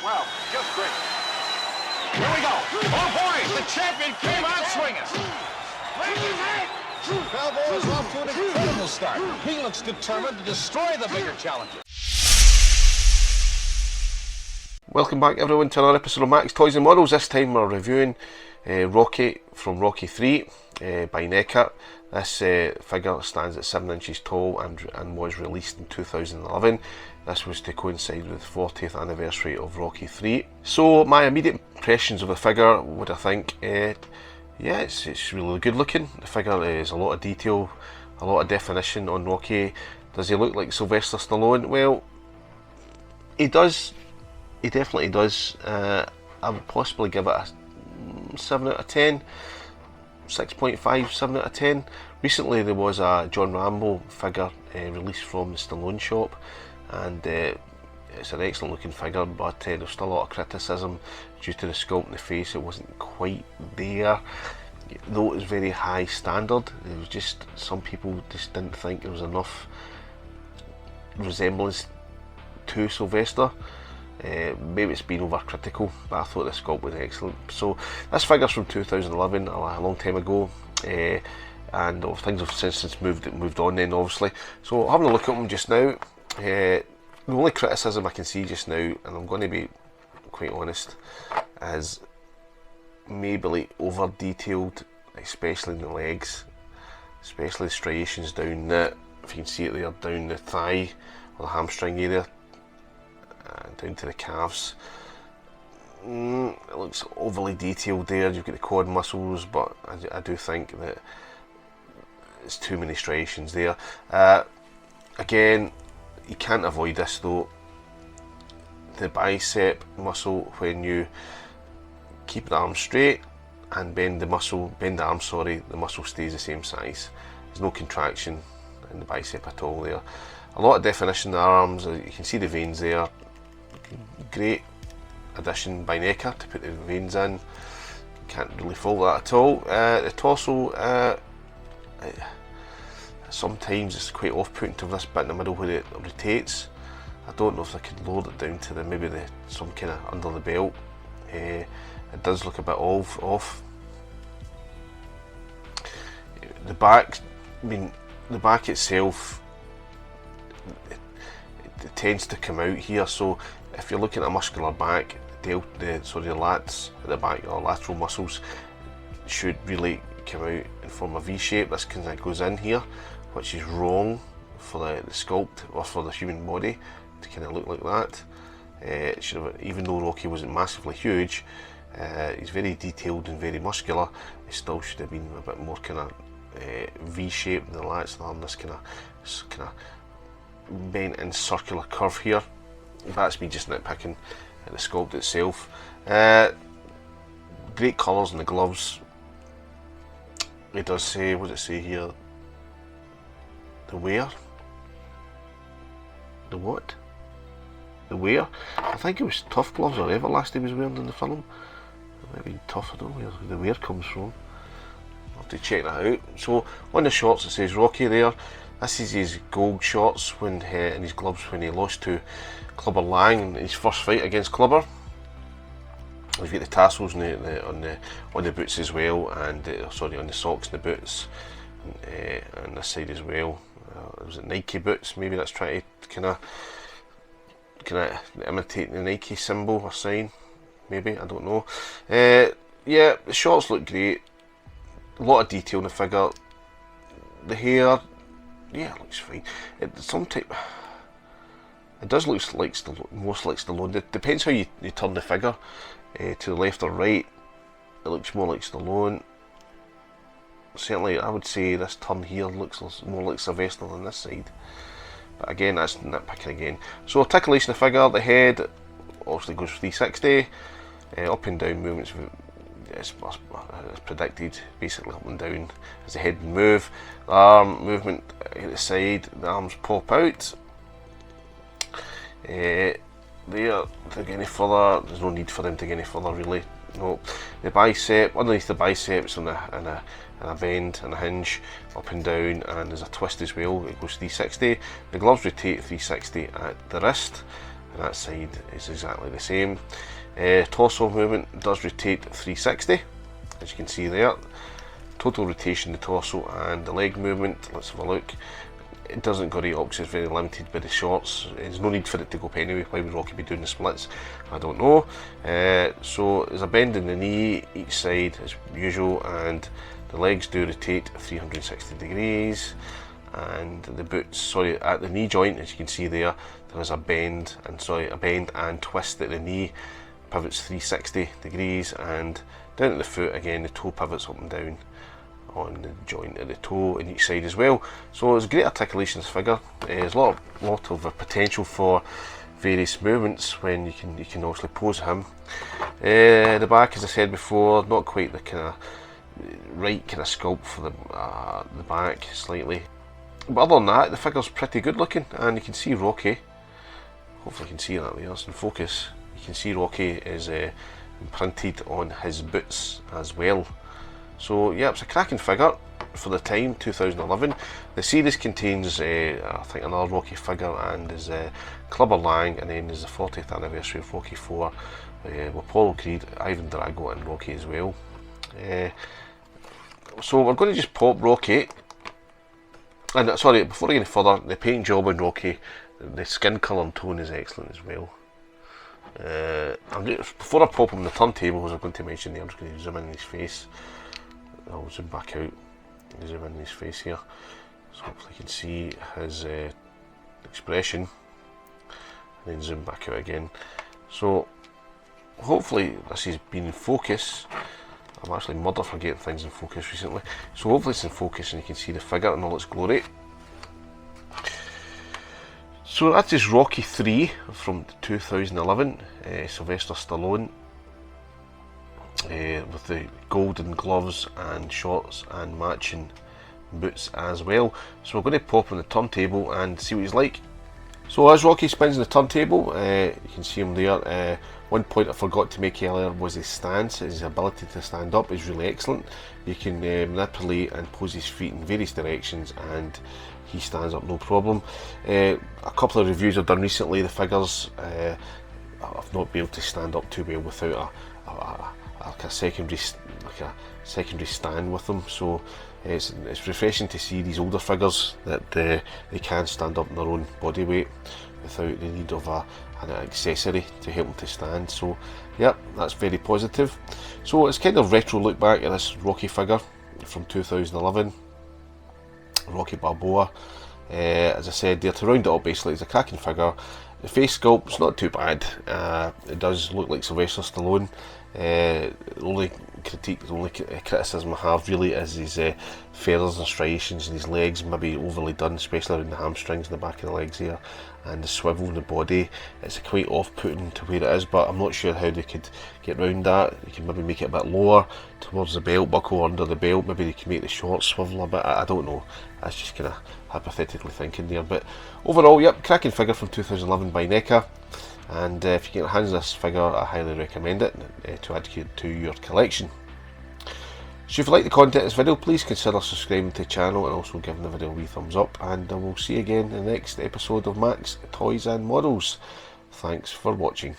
Well, just great. Here we go. Oh, boy, the champion came out swinging. Balboa is off to an incredible start. He looks determined to destroy the bigger challenger. Welcome back everyone to another episode of Max Toys and Models. This time we're reviewing Rocky from Rocky 3 by NECA. This figure stands at 7 inches tall and was released in 2011. This was to coincide with the 40th anniversary of Rocky 3. So my immediate impressions of the figure, what I think, yeah, it's really good looking. The figure is a lot of detail, a lot of definition on Rocky. Does he look like Sylvester Stallone? Well, he does. He definitely does. I would possibly give it a 7 out of 10, 6.5, 7 out of 10. Recently there was a John Rambo figure released from the Stallone shop, and it's an excellent looking figure, but there's still a lot of criticism due to the sculpt in the face. It wasn't quite there, though it was very high standard. It was just, some people just didn't think there was enough resemblance to Sylvester. Maybe it's been overcritical, but I thought the sculpt was excellent. So this figure's from 2011, a long time ago, and things have since moved on then, obviously. So having a look at them just now, the only criticism I can see just now, and I'm going to be quite honest, is maybe like over detailed, especially in the legs, especially the striations down the, if you can see it there, down the thigh or the hamstring area, down to the calves. It looks overly detailed there. You've got the quad muscles, but I do think that it's too many striations there. Again, you can't avoid this though. The bicep muscle, when you keep the arm straight and bend the arm, the muscle stays the same size. There's no contraction in the bicep at all there. A lot of definition in the arms. You can see the veins there. Great addition by NECA to put the veins in. Can't really fault that at all. The torso, sometimes it's quite off-putting to have this bit in the middle where it rotates. I don't know if I could load it down to maybe some kind of under the belt. It does look a bit off. The back, the back itself, it tends to come out here. So if you're looking at a muscular back, the lats at the back, or lateral muscles, should really come out and form a V shape. This kind of goes in here, which is wrong for the sculpt or for the human body to kind of look like that. It should have, even though Rocky wasn't massively huge, he's very detailed and very muscular. He still should have been a bit more kind of V shape in the lats. The arm, this kind of bent and circular curve here. That's me just nitpicking at the sculpt itself. Great colours in the gloves. It does say, what does it say here? The wear? The what? The wear? I think it was Tough Gloves or Everlast he was wearing in the film. It might be Tough, I don't know where the wear comes from. I'll have to check that out. So on the shorts it says Rocky there. This is his gold shorts and his gloves when he lost to Clubber Lang in his first fight against Clubber. We've got the tassels on the boots as well, and sorry, on the socks and the boots, on this side as well. Was it Nike boots? Maybe that's trying to kind of imitate the Nike symbol or sign. Maybe, I don't know. Yeah, the shorts look great. A lot of detail in the figure. The hair, yeah, it looks fine. It does look like most like Stallone. It depends how you turn the figure to the left or right. It looks more like Stallone. Certainly, I would say this turn here looks more like Sylvester than this side. But again, that's nitpicking again. So articulation of the figure, the head obviously goes 360. Up and down movements, as predicted, basically up and down as the head move. The arm movement at the side, the arms pop out. There, to go any further, there's no need for them to go any further really. No, the bicep, underneath the biceps and a bend and a hinge up and down, and there's a twist as well. It goes 360. The gloves rotate 360 at the wrist, and that side is exactly the same. Torso movement does rotate 360, as you can see there. Total rotation, the torso and the leg movement, let's have a look. It doesn't go right up because it's very limited by the shorts. There's no need for it to go up anyway. Why would Rocky be doing the splits? I don't know. So there's a bend in the knee each side as usual, and the legs do rotate 360 degrees, and the boots, sorry, at the knee joint, as you can see there is a bend and twist at the knee, pivots 360 degrees, and down at the foot again the toe pivots up and down on the joint of the toe in each side as well. So it's a great articulation, this figure. There's a lot of potential for various movements when you can obviously pose him. The back, as I said before, not quite the kind of right kind of sculpt for the back, slightly. But other than that, the figure's pretty good looking, and you can see Rocky. Hopefully you can see that there, it's in focus. You can see Rocky is imprinted on his boots as well. So yeah, it's a cracking figure for the time, 2011. The series contains I think another Rocky figure, and is Clubber Lang, and then there's the 40th anniversary of Rocky 4 with Apollo Creed, Ivan Drago and Rocky as well. So we're going to just pop Rocky, and sorry, before I go any further, the paint job on Rocky, the skin colour and tone is excellent as well. Before I pop him on the turntable, as I'm going to mention there, I'm just going to zoom in his face. I'll zoom back out, zoom in his face here, so hopefully you can see his expression, and then zoom back out again. So hopefully this has been in focus. I'm actually murdered for getting things in focus recently, so hopefully it's in focus and you can see the figure in all its glory. So that is Rocky 3 from 2011, Sylvester Stallone, with the golden gloves and shorts and matching boots as well. So we're going to pop on the turntable and see what he's like. So as Rocky spins on the turntable, you can see him there. One point I forgot to make earlier was his stance. His ability to stand up is really excellent. You can manipulate and pose his feet in various directions, and he stands up no problem. A couple of reviews I've done recently, the figures, I've not been able to stand up too well without a secondary stand with them. So it's refreshing to see these older figures that they can stand up in their own body weight without the need of an accessory to help them to stand. So yeah, that's very positive. So it's kind of retro look back at this Rocky figure from 2011, Rocky Balboa. As I said there, to round it up, basically it's a cracking figure. The face sculpt's not too bad. It does look like Sylvester Stallone. The only criticism I have really is his feathers and striations in his legs, maybe overly done, especially around the hamstrings and the back of the legs here, and the swivel in the body. It's quite off-putting to where it is, but I'm not sure how they could get around that. They can maybe make it a bit lower towards the belt buckle, under the belt. Maybe they can make the shorts swivel a bit. I don't know. That's just kind of hypothetically thinking there. But overall, yep, cracking figure from 2011 by NECA. And if you get your hands on this figure, I highly recommend it to add to your collection. So if you like the content of this video, please consider subscribing to the channel and also giving the video a wee thumbs up, and I will see you again in the next episode of Max Toys and Models. Thanks for watching.